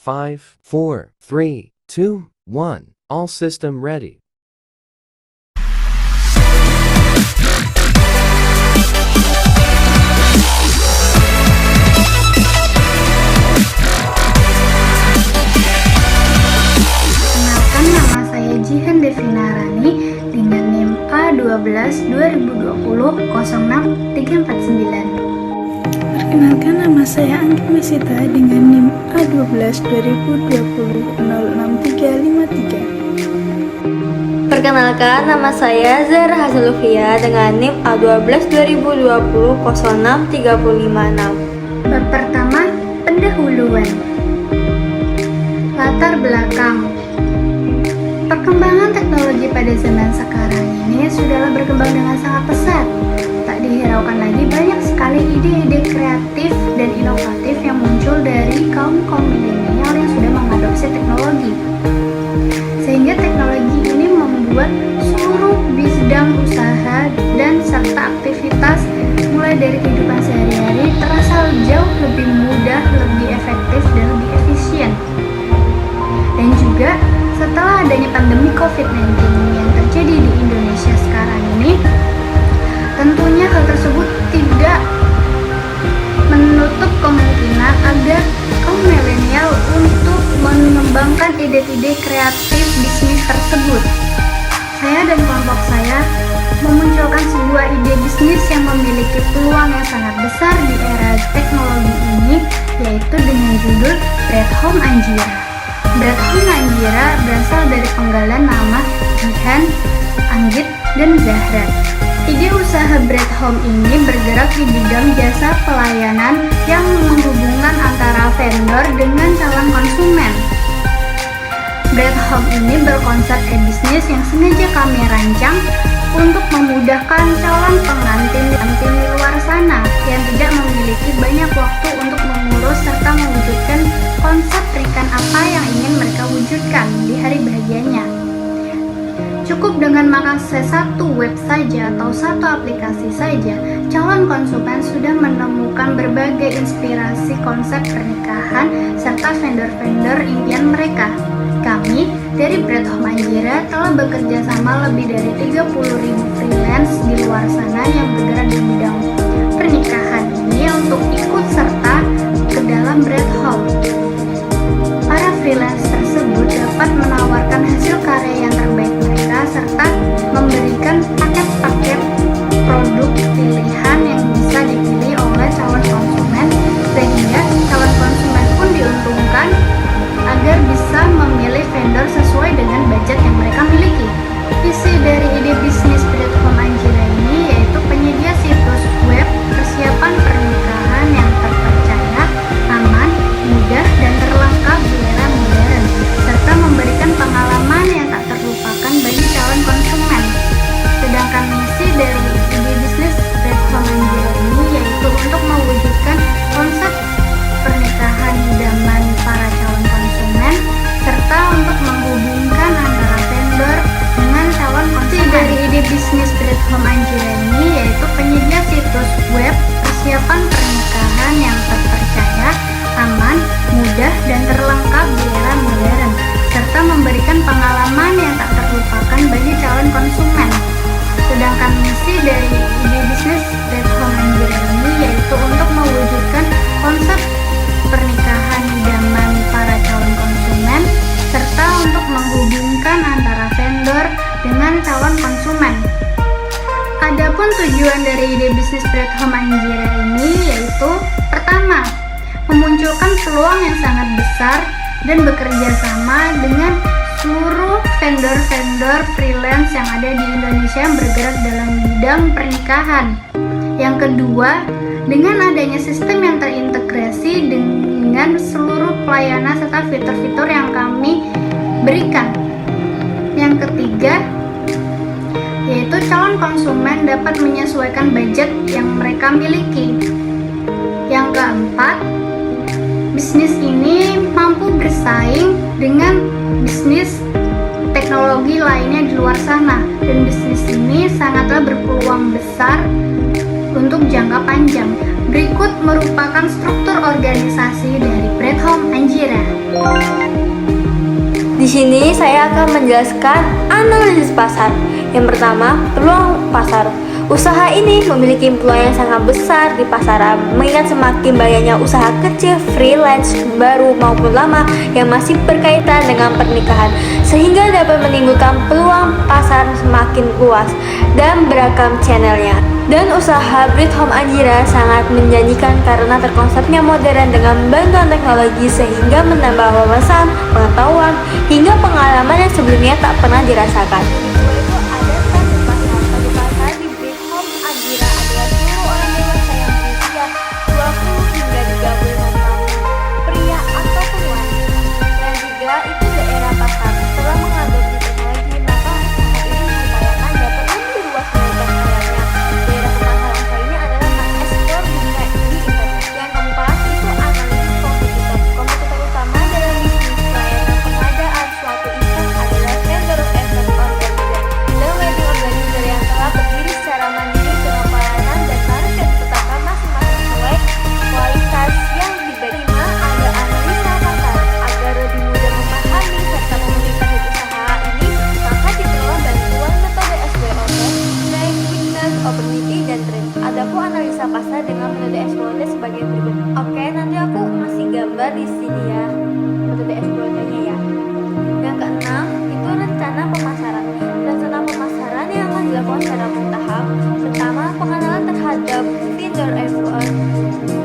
5, 4, 3, 2, 1. All system ready. Kenalkan, nama saya Jihan Devina Rani dengan NIM A12 2020 06349. Perkenalkan, nama saya Anggi Mesita dengan NIM A12 2020 06353. Perkenalkan, nama saya Zahra Hazalufia dengan NIM A12 2020 06356. Bab pertama, pendahuluan. Latar belakang. Perkembangan teknologi pada zaman sekarang ini sudahlah berkembang dengan sangat pesat. Tak dihiraukan lagi banyak sekali ide-ide kreatif dan inovatif yang muncul dari kaum milenial yang sudah mengadopsi teknologi. Sehingga teknologi ini membuat seluruh bidang usaha dan serta aktivitas mulai dari kehidupan sehari-hari terasa jauh lebih mudah, lebih efektif, dan lebih efisien. Dan juga setelah adanya pandemi COVID-19 yang terjadi di Indonesia sekarang ini, tentunya hal tersebut tidak menutup kemungkinan agar kaum milenial untuk mengembangkan ide-ide kreatif bisnis tersebut. Saya dan kelompok saya memunculkan sebuah ide bisnis yang memiliki peluang yang sangat besar di era teknologi ini, yaitu dengan judul Bread Home Anjira. Bread Home Anjira berasal dari penggalan nama Jihan, Anggit, dan Zahra. Ide usaha Bread Home ini bergerak di bidang jasa pelayanan yang menghubungkan antara vendor dengan calon konsumen. Bread Home ini berkonsep e-bisnis yang sengaja kami rancang untuk memudahkan calon pengantin di luar sana yang tidak memiliki banyak waktu untuk mengurus serta mewujudkan konsep pernikahan apa yang ingin mereka wujudkan di hari bahagianya. Cukup dengan mengakses satu web saja atau satu aplikasi saja, calon konsumen sudah menemukan berbagai inspirasi konsep pernikahan serta vendor-vendor impian mereka. Kami dari Bread Home Anjira telah bekerja sama lebih dari 30.000 freelance di luar sana yang bergerak di bidang pernikahan ini untuk ikut serta ke dalam Bread Home. Para freelance tersebut dapat menawarkan hasil karya yang terbaik mereka serta memberikan paket-paket produk pilihan yang bisa dipilih oleh calon konsumen, sehingga calon konsumen pun diuntungkan agar bisa memilih vendor sesuai dengan budget yang mereka miliki. Visi dari ide bisnis Bread Home Anjira ini yaitu penyedia situs web persiapan pernikahan yang terpercaya, aman, mudah, dan terlengkap di era modern, serta memberikan pengalaman yang tak terlupakan bagi calon konsumen. Sedangkan misi dari ide bisnis Bread Home Anjira ini yaitu untuk mewujudkan konsep pernikahan idaman para calon konsumen, serta untuk menghubungkan antara vendor dengan calon konsumen. Dari ide bisnis Bread Home Anjira ini yaitu penyedia situs web persiapan pernikahan yang terpercaya, aman, mudah, dan terlengkap di era modern, serta memberikan pengalaman yang tak terlupakan bagi calon konsumen. Sedangkan misi dari ide bisnis Bread Home Anjira ini yaitu untuk mewujudkan konsep pernikahan idaman para calon konsumen, serta untuk menghubungkan antara vendor dengan calon konsumen. Adapun tujuan dari ide bisnis Bread Home Anjira ini yaitu pertama, memunculkan peluang yang sangat besar dan bekerja sama dengan seluruh vendor-vendor freelance yang ada di Indonesia yang bergerak dalam bidang pernikahan. Yang kedua, dengan adanya sistem yang terintegrasi dengan seluruh pelayanan serta fitur-fitur yang kami berikan. Yang ketiga, yaitu calon konsumen dapat menyesuaikan budget yang mereka miliki. Yang keempat, bisnis ini mampu bersaing dengan bisnis teknologi lainnya di luar sana, dan bisnis ini sangatlah berpeluang besar untuk jangka panjang. Berikut merupakan struktur organisasi dari Bread Home Anjira. Di sini saya akan menjelaskan analisis pasar. Yang pertama, peluang pasar. Usaha ini memiliki peluang yang sangat besar di pasaran, mengingat semakin banyaknya usaha kecil, freelance, baru maupun lama yang masih berkaitan dengan pernikahan, sehingga dapat menimbulkan peluang pasar semakin luas dan beragam channelnya. Dan usaha Bread Home Anjira sangat menjanjikan karena terkonsepnya modern dengan bantuan teknologi sehingga menambah wawasan, pengetahuan, hingga pengalaman yang sebelumnya tak pernah dirasakan. Pasar dengan metode SWOT sebagai berikut. Oke, nanti aku ngasih gambar di sini ya, metode SWOT-nya ya. Yang keenam itu rencana pemasaran. Rencana pemasaran yang akan dilakukan secara bertahap. Pertama, pengenalan terhadap vendor SWOT.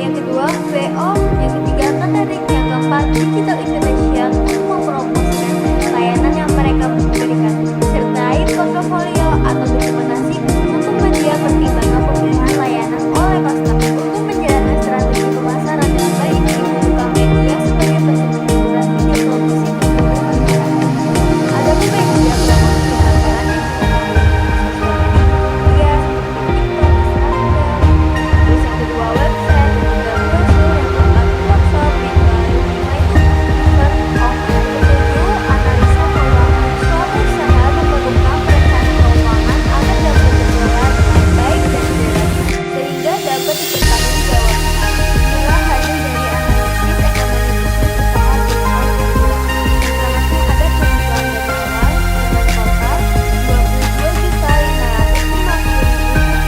Yang kedua, VO. Yang ketiga, catering. Yang keempat, digital invitation untuk mempromosikan layanan yang mereka berikan. Sertai portofolio atau dokumentasi untuk media pertimbangan pemilihan layanan oleh customer untuk menjalankan strategi pemasaran yang baik di buka media sebagai bentuk penjualan media promosi untuk masyarakat. Ada pula yang tidak promosi hafalan yang media terus yang kedua website, yang ketiga brosur, yang keempat workshop, yang kelima itu ketujuh analisa keuangan. Suatu usaha memerlukan perencanaan keuangan agar dapat berjalan dengan baik dan jelas sehingga dapat dipertanggungjawabkan. Inilah hasil dari analisis ekonomi bisnis usaha di tahun 2020. Ada kebutuhan dana awal dengan total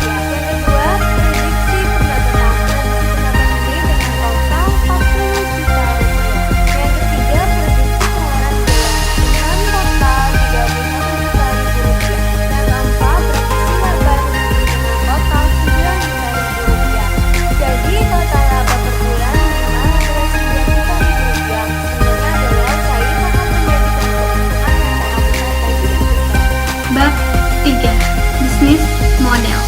Rp22.550.000. Yang kedua, prediksi pendapatan ini dengan total Rp40 juta. Yang ketiga, prediksi pengeluaran dengan total Rp31 juta. Yang keempat, prediksi laba rugi dengan total Rp9 juta. Jadi total laba per bulan minimal adalah Rp9 juta. Sebenarnya adalah saya sangat menjadi keuntungan yang sangat besar bagi investor. Bab 3. Bisnis model.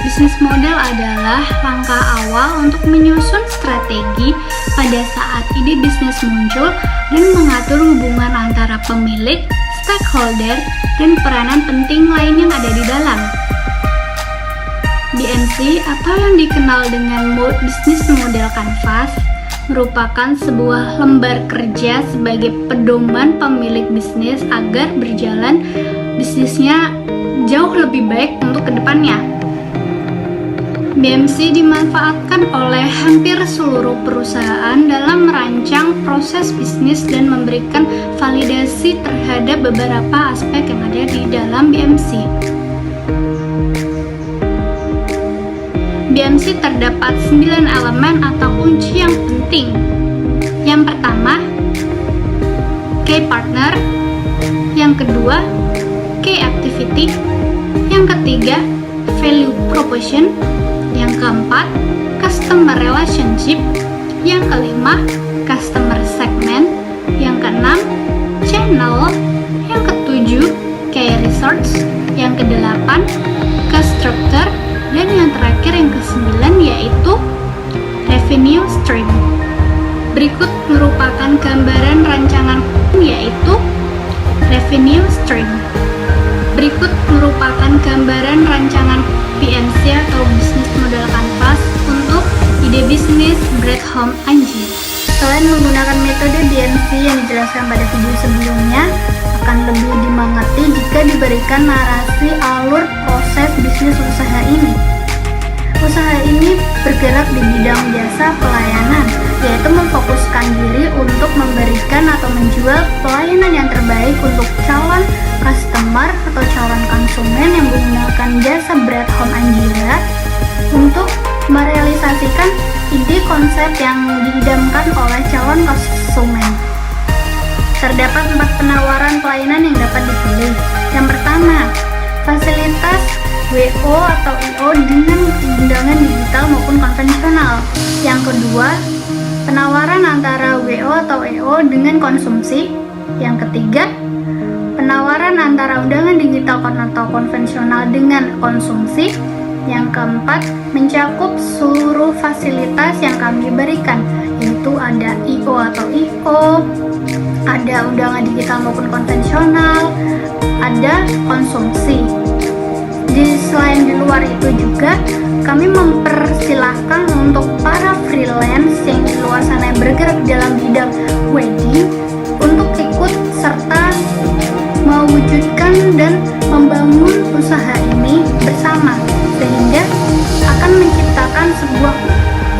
Bisnis model adalah langkah awal untuk menyusun strategi pada saat ide bisnis muncul dan mengatur hubungan antara pemilik, stakeholder, dan peranan penting lain yang ada di dalam. BMC atau yang dikenal dengan Business Model Canvas merupakan sebuah lembar kerja sebagai pedoman pemilik bisnis agar berjalan bisnisnya jauh lebih baik untuk kedepannya. BMC dimanfaatkan oleh hampir seluruh perusahaan dalam merancang proses bisnis dan memberikan validasi terhadap beberapa aspek yang ada di dalam BMC. BMC terdapat 9 elemen atau kunci yang penting. Yang pertama, key partner. Yang kedua, key activity. Yang ketiga, value proposition. Yang keempat, customer relationship. Yang kelima, customer segment. Yang keenam, channel. Yang ketujuh, key research. Yang kedelapan, cost structure. Dan yang terakhir yang ke-9 yaitu revenue stream. Berikut merupakan gambaran rancangan yaitu revenue stream. Berikut merupakan gambaran rancangan BMC atau Business Model Canvas untuk ide bisnis Bread Home Anjira. Selain menggunakan metode BMC yang dijelaskan pada video sebelumnya, akan lebih dimengerti jika diberikan narasi alur proses bisnis usaha ini. Usaha ini bergerak di bidang jasa pelayanan, yaitu memfokuskan diri untuk memberikan atau menjual menjual pelayanan yang terbaik untuk calon customer atau calon konsumen yang menggunakan jasa Bread Home Anjira untuk merealisasikan ide konsep yang diidamkan oleh calon konsumen. Terdapat 4 penawaran pelayanan yang dapat dipilih. Yang pertama, fasilitas WO atau IO dengan undangan digital maupun konvensional. Yang kedua, penawaran antara WO atau EO dengan konsumsi. Yang ketiga, penawaran antara undangan digital atau konvensional dengan konsumsi. Yang keempat, mencakup seluruh fasilitas yang kami berikan, yaitu ada IO atau IO, ada undangan digital maupun konvensional, ada konsumsi. Selain di luar itu juga, kami mempersilahkan untuk para freelance yang di luar sana yang bergerak dalam bidang wedding untuk ikut serta mewujudkan dan membangun usaha ini bersama, sehingga akan menciptakan sebuah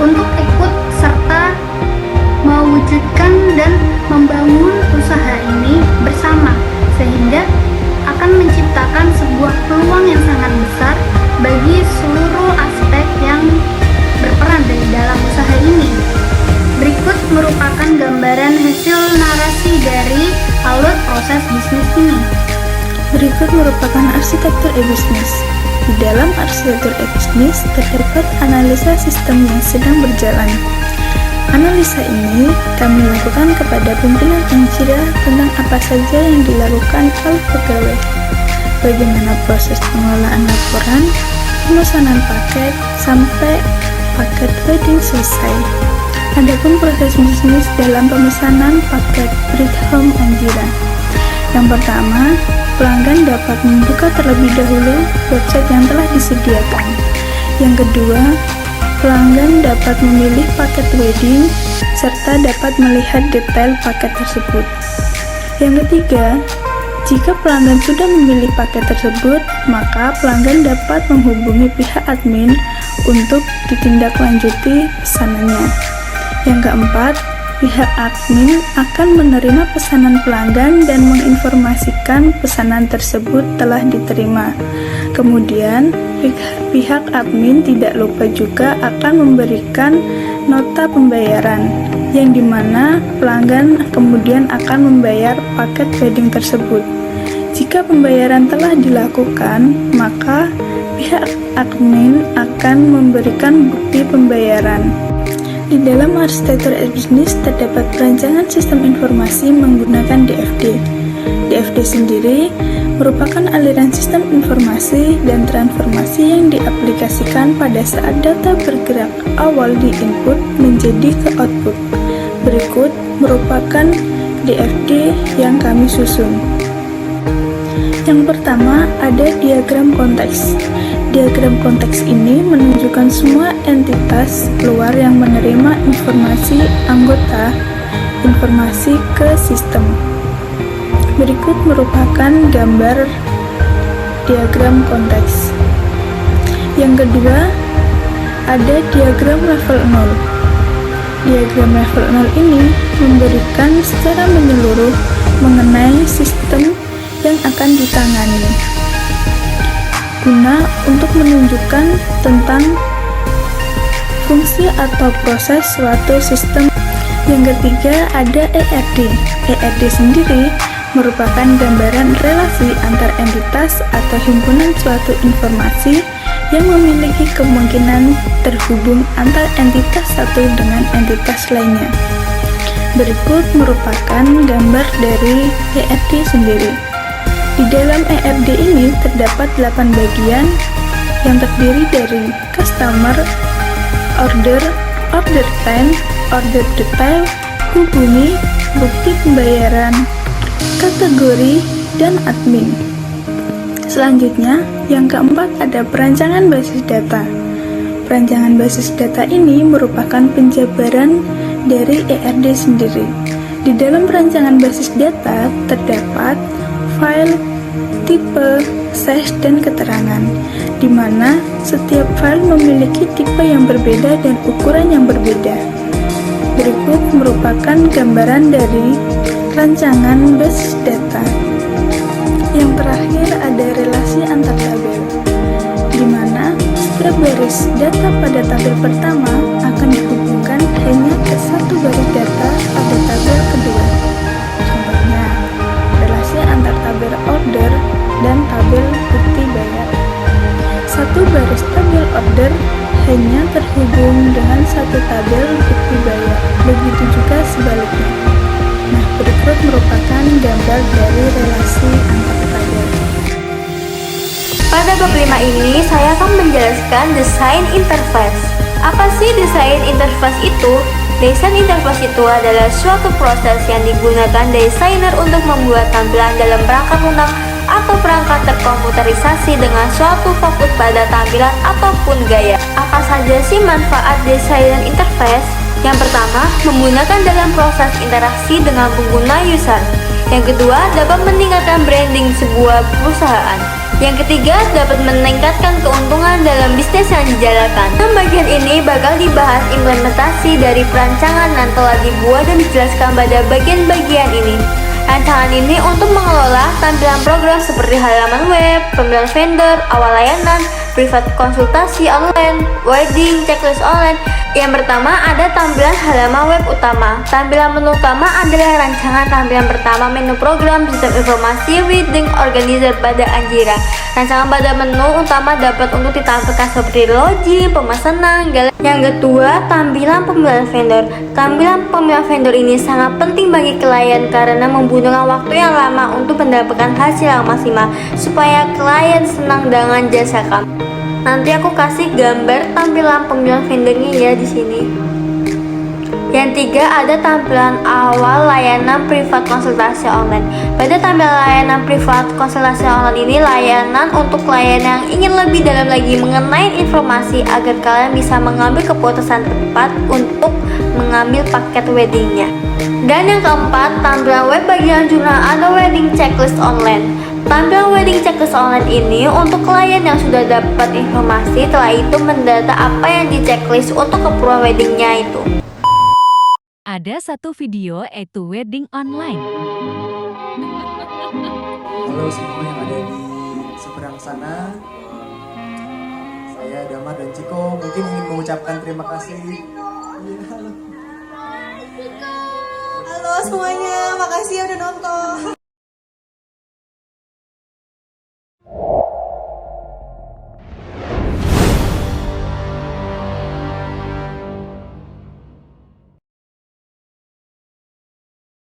untuk ikut serta mewujudkan dan membangun usaha ini bersama, sehingga akan menciptakan sebuah peluang yang sangat besar bagi seluruh aspek yang berperan dari dalam usaha ini. Berikut merupakan gambaran hasil narasi dari alur proses bisnis ini. Berikut merupakan arsitektur e-bisnis. Di dalam arsitektur e-bisnis terdapat analisa sistem yang sedang berjalan. Analisa ini kami lakukan kepada pimpinan Anjira tentang apa saja yang dilakukan oleh pegawai, bagaimana proses pengelolaan laporan, pemesanan paket, sampai paket wedding selesai. Adapun proses bisnis dalam pemesanan paket Bread Home Anjira. Yang pertama, pelanggan dapat membuka terlebih dahulu website yang telah disediakan. Yang kedua, pelanggan dapat memilih paket wedding serta dapat melihat detail paket tersebut. Yang ketiga, jika pelanggan sudah memilih paket tersebut, maka pelanggan dapat menghubungi pihak admin untuk ditindaklanjuti pesanannya. Yang keempat, pihak admin akan menerima pesanan pelanggan dan menginformasikan pesanan tersebut telah diterima. Kemudian, pihak admin tidak lupa juga akan memberikan nota pembayaran, yang dimana pelanggan kemudian akan membayar paket wedding tersebut. Jika pembayaran telah dilakukan, maka pihak admin akan memberikan bukti pembayaran. Di dalam arsitektur e-bisnis terdapat perancangan sistem informasi menggunakan DFD. DFD sendiri merupakan aliran sistem informasi dan transformasi yang diaplikasikan pada saat data bergerak awal di input menjadi ke output. Berikut merupakan DFD yang kami susun. Yang pertama ada diagram konteks. Diagram konteks ini menunjukkan semua entitas luar yang menerima informasi anggota informasi ke sistem. Berikut merupakan gambar diagram konteks. Yang kedua, ada diagram level 0. Diagram level 0 ini memberikan secara menyeluruh mengenai sistem yang akan ditangani, guna untuk menunjukkan tentang fungsi atau proses suatu sistem. Yang ketiga ada ERD. ERD sendiri merupakan gambaran relasi antar entitas atau himpunan suatu informasi yang memiliki kemungkinan terhubung antar entitas satu dengan entitas lainnya. Berikut merupakan gambar dari ERD sendiri. Di dalam ERD ini terdapat 8 bagian yang terdiri dari customer, order, order time, order detail, hubungi, bukti pembayaran, kategori, dan admin. Selanjutnya, yang keempat ada perancangan basis data. Perancangan basis data ini merupakan penjabaran dari ERD sendiri. Di dalam perancangan basis data terdapat file, tipe, size, dan keterangan, di mana setiap file memiliki tipe yang berbeda dan ukuran yang berbeda. Berikut merupakan gambaran dari rancangan base data. Yang terakhir ada relasi antar tabel, di mana setiap baris data pada tabel pertama akan dihubungkan hanya ke satu baris data pada tabel kedua. Contohnya, relasi antar tabel order dan tabel bukti bayar. Satu baris tabel order hanya terhubung dengan satu tabel bukti bayar, begitu juga sebaliknya. Nah, berikut merupakan gambar dari relasi antar tabel. Pada bab 5 ini, saya akan menjelaskan desain interface. Apa sih desain interface itu? Desain interface itu adalah suatu proses yang digunakan desainer untuk membuat tampilan dalam perangkat lunak atau perangkat terkomputerisasi dengan suatu fokus pada tampilan ataupun gaya. Apa saja sih manfaat desain interface? Yang pertama, menggunakan dalam proses interaksi dengan pengguna user. Yang kedua, dapat meningkatkan branding sebuah perusahaan. Yang ketiga, dapat meningkatkan keuntungan dalam bisnis yang dijalankan. Dalam bagian ini bakal dibahas implementasi dari perancangan yang telah dibuat dan dijelaskan pada bagian-bagian ini. Rancangan ini untuk mengelola tampilan program seperti halaman web, pemilihan vendor, awal layanan, privat konsultasi online, wedding, checklist online. Yang pertama ada tampilan halaman web utama. Tampilan menu utama adalah rancangan tampilan pertama menu program sistem informasi wedding organizer pada Anjira. Rancangan pada menu utama dapat untuk ditampilkan seperti login, pemesanan, galeri. Yang kedua, tampilan pemilihan vendor. Tampilan pemilihan vendor ini sangat penting bagi klien karena membutuhkan waktu yang lama untuk mendapatkan hasil yang maksimal supaya klien senang dengan jasa kami. Nanti aku kasih gambar tampilan pemilihan vendornya ya di sini. Yang tiga ada tampilan awal layanan privat konsultasi online. Pada tampilan layanan privat konsultasi online ini layanan untuk klien yang ingin lebih dalam lagi mengenai informasi agar kalian bisa mengambil keputusan tepat untuk mengambil paket weddingnya. Dan yang keempat, tampilan web bagian jurnal atau wedding checklist online. Tampilan wedding checklist online ini untuk klien yang sudah dapat informasi, setelah itu mendata apa yang di checklist untuk keperluan weddingnya itu. Ada satu video yaitu wedding online. Halo semua yang ada di seberang sana. Saya Damar dan Ciko mungkin ingin mengucapkan terima kasih. Halo semuanya, makasih ya udah nonton.